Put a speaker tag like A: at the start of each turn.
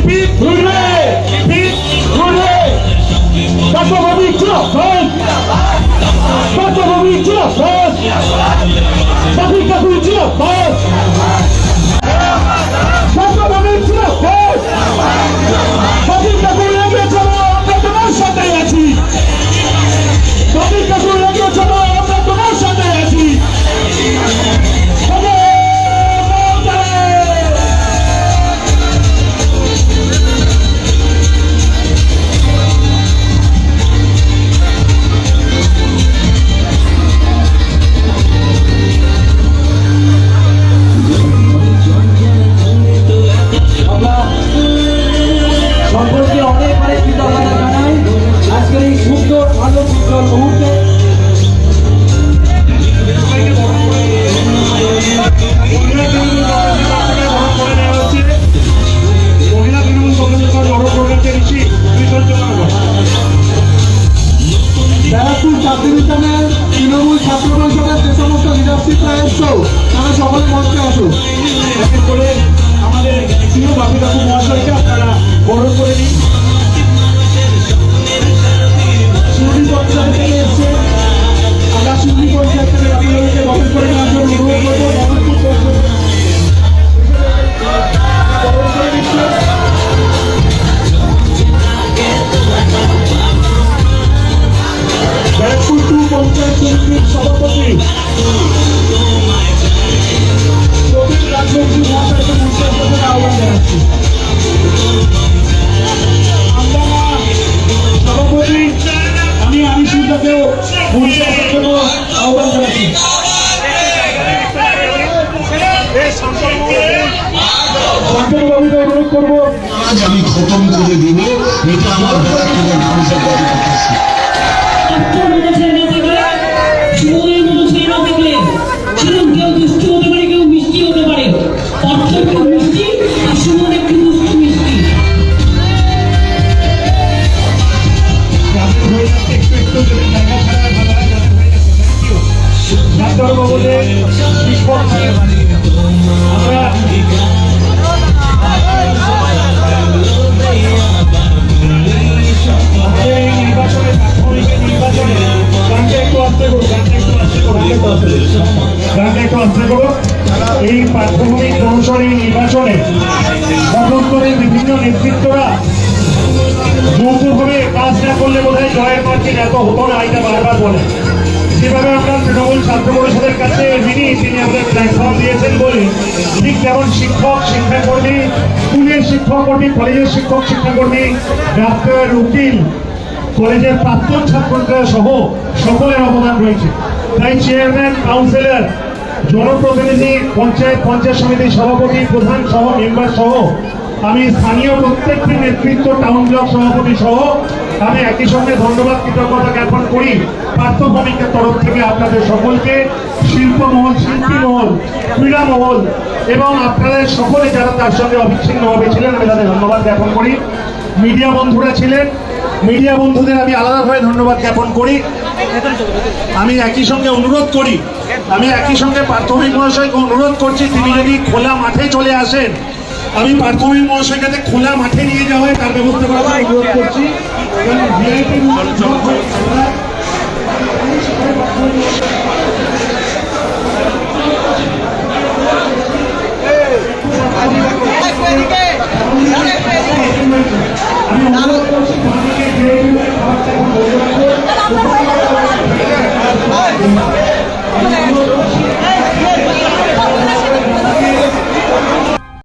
A: Pit Hooray! Pit Hooray! Patriotic Jihad! Patriotic Jihad! Patriotic Jihad! Patriotic Jihad! Patriotic লেগে চলো আমরা তোমার সাথে আছি পাপিকা লেগে চলো আমরা তোমার সাথে আছি
B: সকলকে অনেক অনেক কৃতজ্ঞতা জানাই আজকের এই সুন্দর ভালো সুন্দর মুহূর্তে। ব্যারাকপুর ছাত্রবিদ্যালয়ের তৃণমূল ছাত্র পরিষদের যে সমস্ত লিডারশিপরা এসছো তারা সকলে মঞ্চে আসো।
A: করে আমাদের প্রিয় বাপি কাকু মহাশয়কে আপনারা বরণ করে নিন। শিউরি পঞ্চায়েত থেকে এসছে, আমরা শিউরি পঞ্চায়েত থেকে আপনাদেরকে বরণ করে নেওয়ার জন্য অনুরোধ করবো। ব্যারাকপুর 2 পঞ্চায়েত সমিতির সভাপতি রাজবংশী মহাশয়কে মঞ্চে আসার আহ্বান জানাচ্ছি। সভাপতি আমি সুন্দরকেও মঞ্চে আসার জন্য আহ্বান জানাচ্ছি। শান্তনুবাবুকে অনুরোধ করবো
C: আজ আমি খতম করে দিব, এটা আমার ব্যারাকপুরের মানুষের দাবি করতেছি।
A: এই প্রাথমিক কৌশলী নির্বাচনে সদস্যের বিভিন্ন নেতৃত্বরা যৌথভাবে কাজ না করলে বোধহয় জয়ের মার্কিন এত হতো না, এটা বারবার বলে। যেভাবে আমরা তৃণমূল ছাত্র পরিষদের কাছে যিনি আমাদের প্ল্যাটফর্ম দিয়েছেন বলে, ঠিক তেমন শিক্ষক শিক্ষাকর্মী, স্কুলের শিক্ষককর্মী, কলেজের শিক্ষক শিক্ষাকর্মী, ডাক্তার, উকিল, কলেজের প্রাক্তন ছাত্রছাত্রীরা সহ সকলের অবদান রয়েছে। তাই চেয়ারম্যান, কাউন্সিলর, জনপ্রতিনিধি, পঞ্চায়েত সমিতির সভাপতি, প্রধান সহ মেম্বার সহ আমি স্থানীয় প্রত্যেকটি নেতৃত্ব, টাউন ব্লক সভাপতি সহ আমি একই সঙ্গে ধন্যবাদ কৃতজ্ঞতা জ্ঞাপন করি পার্থভূমিকের তরফ থেকে আপনাদের সকলকে, শিল্পমহল, শিল্পী মহল, ক্রীড়া মহল এবং আপনাদের সকলে যারা তার সঙ্গে অবিচ্ছিন্নভাবে ছিলেন আমি তাদের ধন্যবাদ জ্ঞাপন করি। মিডিয়া বন্ধুরা ছিলেন, মিডিয়া বন্ধুদের আমি আলাদাভাবে ধন্যবাদ জ্ঞাপন করি। আমি একই সঙ্গে অনুরোধ করি, আমি একই সঙ্গে প্রাথমিক মহাশয়কে অনুরোধ করছি, তিনি যদি খোলা মাঠে চলে আসেন, আমি প্রাথমিক মহাশয়কে খোলা মাঠে নিয়ে যাওয়া হয় তার ব্যবস্থা করার অনুরোধ করছি। আমি অনুরোধ করছি